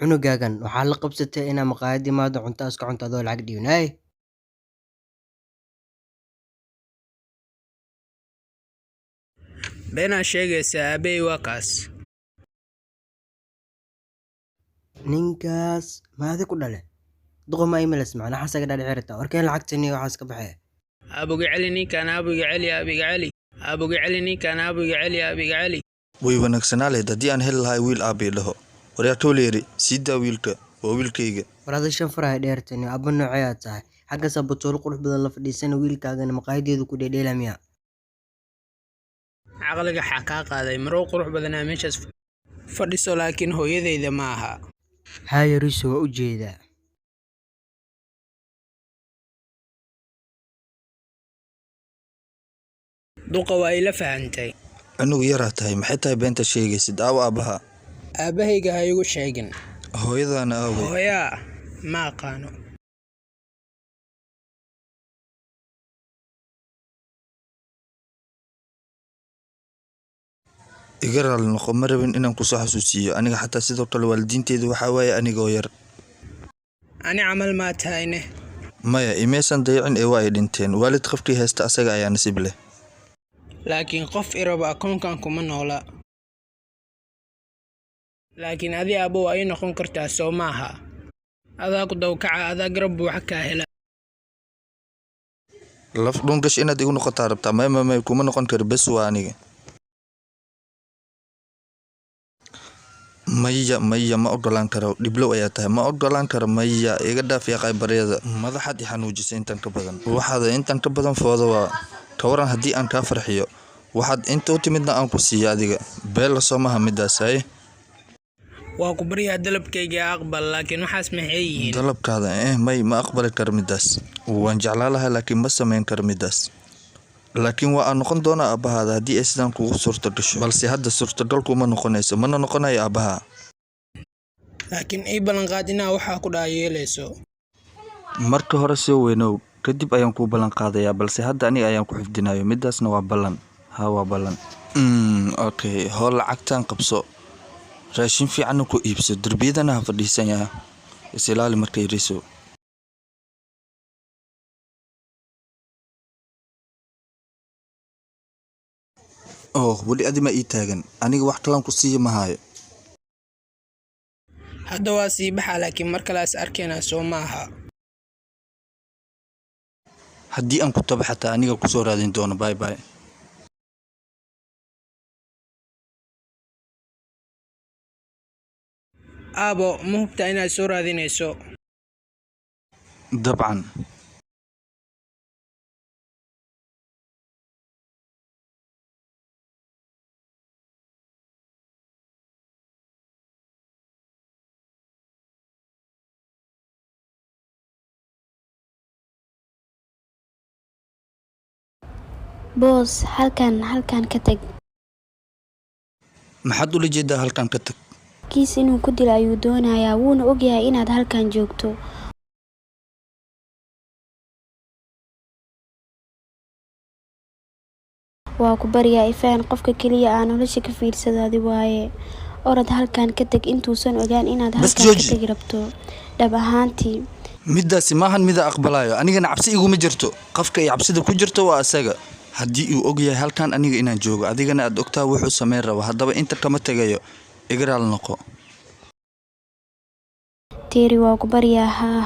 cunugaagan waxaa la qabsatay inaa maqaayad imaado cunto iska cunto adoo lacag dhiibin. beenaa sheegaysaa aabbahay waa kaas. ninkaas maadi ku dhale duqoma imalas macnaa xasaga dhaadhici rabtaa warkeen lacagtani waxaas ka baxee aabuga celi ninkan aabuga celi aabiga celi aabuga celi ninkan aabuga celi aabiga celi. way wanaagsanaa leed haddii aan heli lahay wiil aabbay dhaho waryaatooleeri sii daa wiilka waa wiilkayga. war adi shan faraha dheertani abba noocee aad tahay xaggaasaa batoolo qurux badan la fadhiisana wiilkaagana maqaayadeedu ku dheedheela miya caqliga xaa kaa qaaday maroo qurux badanaa meeshaas fadhiso laakiin hooyadayda ma aha. haya riso waa u jeedaa duqa waa ila fahantay. cunugu yaraa tahay maxay tahay beenta sheegaysid aawo aabbaha aabbahayga ha igu sheegin. hooyadaana aaway hooyaa ma aqaano. iga raali noqo ma rabin inaan kusoo xasuusiiyo aniga xataa sidoo kale waalidiinteedu waxaa waaye anigoo yar. ani camal maa tahayne. maya imaysan dayacin ee waa ay dhinteen waalid qofkii haysta asaga ayaa nasiib leh. laakiin qof iraba akoonkan kuma noola. laakiin adi aabbo waa ii noqon kartaa soo maaha. adaa ku dawkaca adaa garab buuxa kaa hela. laf dhungash inaad igu noqotaa rabtaa may kuma noqon karo bes waa aniga. maya ma ogolaan karo dhiblow ayaa tahay ma ogolaan karo maya iga dhaaf yaqay baryada madaxaad i xanuujisay intan ka badan waxaad intan ka badan fooda waa ka waran haddii aan kaa farxiyo waxaad inta u timidna aan ku siiyo adiga beella soo maha midaasaye. waa ku baryaa dalabkayga aqbal laakiin waxaas maxay yihiin. dalabkaada may ma aqbali karo midaas waan jeclaa lahay laakiin ma samayn karo midaas laakiin waa aan noqon doonaa aabbahaada haddii ay sidaan kugu suurto gasho balse hadda suurtagalkuma noqonayso mana noqonayo aabbaha. laakiin ii ballanqaad inaa waxaa ku dhaha yeelayso. marka hore soo weynow kadib ayaan kuu ballan qaadayaa balse hadda aniga ayaan ku xifdinayo midaasna waa ballan waa ballan. okay hool lacagtaan qabso raashin fiicanna ku iibso derbiyadana ha fadhiisan yaha isilaali markay riso. weli adima ii taagan aniga wax kalaan ku siiya mahaayo. hadda waa sii baxa laakiin mar kale is arkaynaa soo maaha. haddii aan ku taba xataa aniga kusoo raadin doono bye. aabo ma hubtaa inaad soo raadinayso. dabcan. boos halkan ka tag. maxaad ula jeedaa halkan ka tag. kiis inuu ku dilo ayuu doonayaa wuuna ogyahay inaad halkan joogto. waa ku baryaa ifaan qofka keliya aan nolosha ka fiirsadaadi waaye orod halkan ka tag intuusan ogaan inaad halkan ka tagi rabto dhab ahaantii. midaasi maahan mida aqbalayo anigana cabsi iguma jirto qofka ay cabsida ku jirto waa asaga haddii uu ogyahay halkan aniga inaan joogo adigana aad ogtaa wuxuu sameyn rabo haddaba inta kama tegayo igaraal noqo. teeri waa ku baryaa haa.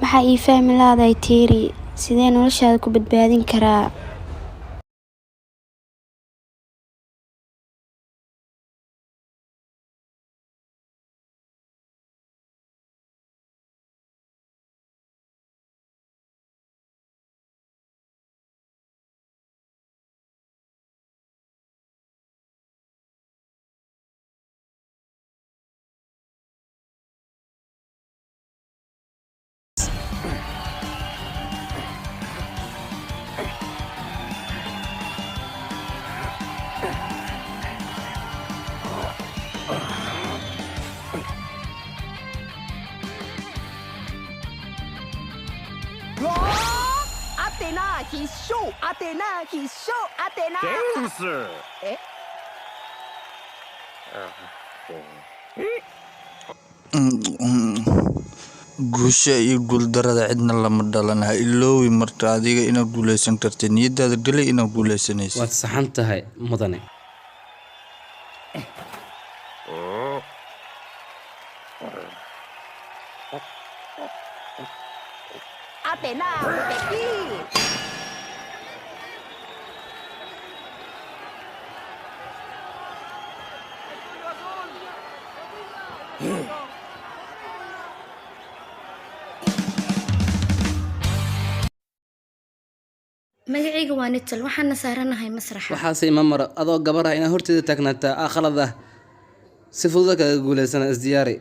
maxaa ii fahmi lahaday teeri sidee noloshaada ku badbaadin karaa. ナ必勝アテナ必勝アテナジェームスえ guusha iyo guuldarada cidna lama dhalan ha iloowi marka adiga inaad guuleysan kartid niyadaada geli inaad guuleysanaysid waad saxan tahay mudane Athena, Becky! magacayga waa nital waxaana saaranahay masraxa waxaase ima maro adoo gabar ah inaad horteeda taagnaataa khalad ah si fudud kaga guuleysana isdiyaari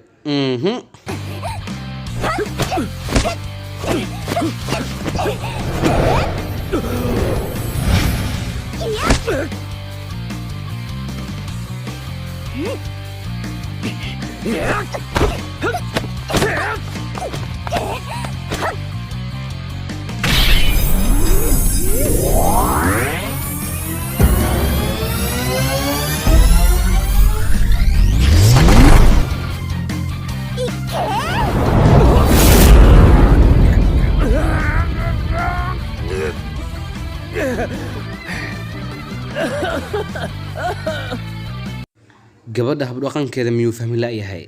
gabadha habdhaqankeeda miyuu fahmi la'yahay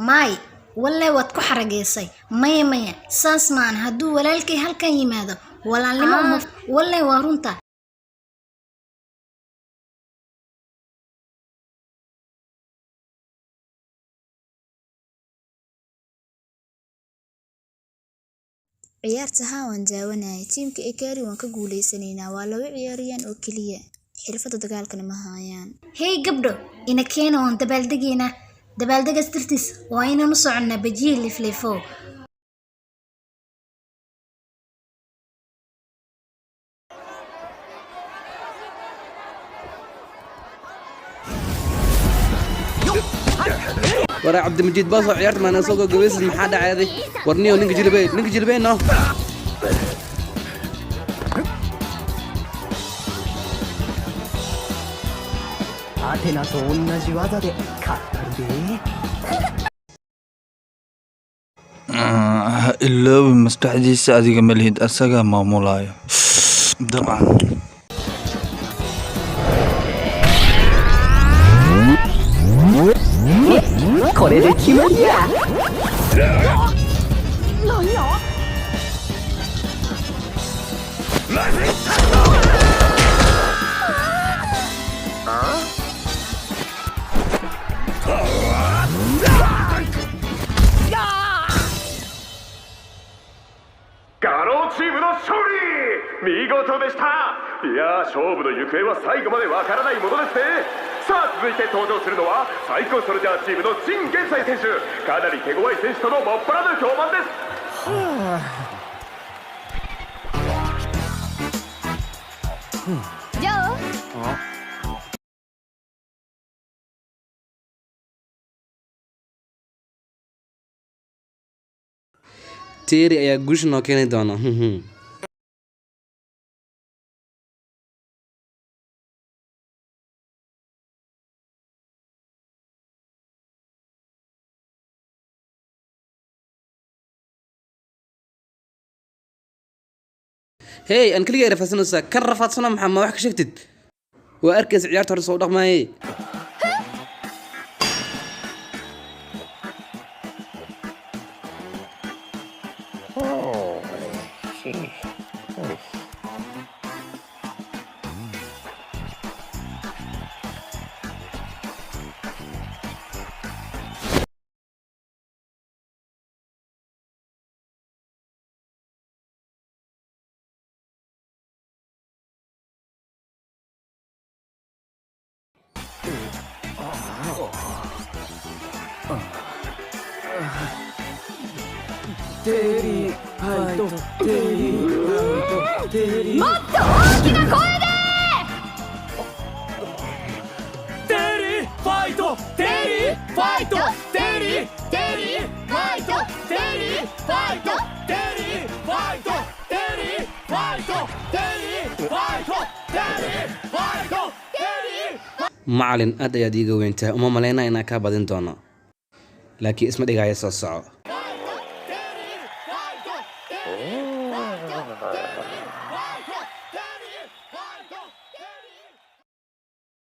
may walle waad ku xarageysay maya saas maan hadduu walaalkay halkan yimaado walaalnimo walle waa runta ciyaarta haa waan daawanayay tiimka ekari waan ka guuleysanaynaa waa laba ciyaariyaan oo keliya xirfada dagaalkana ma hayaan hey gabdho ina keena waan dabaaldegeynaa dabaaldegaas dartiis waa inaan u soconnaa bajiye liflifo ورا عبد المجيد باصو عيارت معنا سوق قبيس المحاد عادي ورنيو نينك جلبين نو Athena と同じ技で勝ったるで ha iloowi maskaxdiisa adiga ma lihid asagaa maamulaayo dabcan これで決まりや何やガローチームの勝利見事でしたいや勝負の行方は最後までわからないものですねさあ続いて登場するのは最高ソルジャーチームの陳元斎選手かなり手強い選手とのもっぱらの評判ですはじゃあ تيري ayaa guusha noo keeni doona hey an kaliya rafaadsanaysa kan rafaadsana maxaa ma wax ka sheegtid waa arkaysa ciyaarta hore soo dhaqmaayay テリーファイトテリーファイトテリーもっと大きな声でテリーファイトテリーファイトテリーテリーファイトテリーファイトテリーファイトテリーファイトテリーファイトテリーファイトmacalin aad ayaad iiga weyntahay uma malaynaa inaan kaa badin doono laakiin isma dhigaayo soo soco